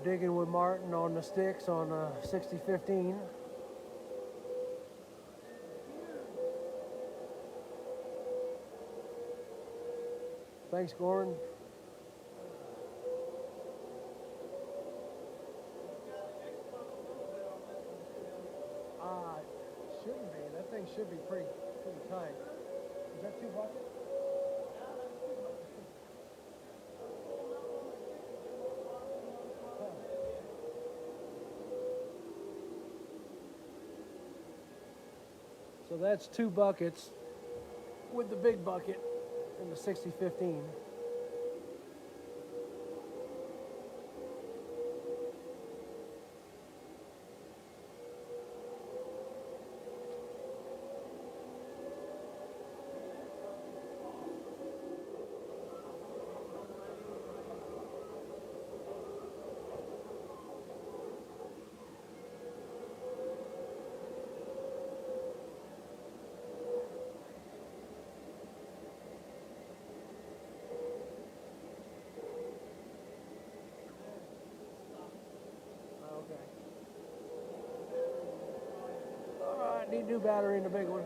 Digging with Martin on the sticks on a 6015. Thanks, Gordon. Shouldn't be. That thing should be pretty tight. Is that 2 buckets? So that's 2 buckets with the big bucket in the 6015. Okay. All right, need new battery in the big one.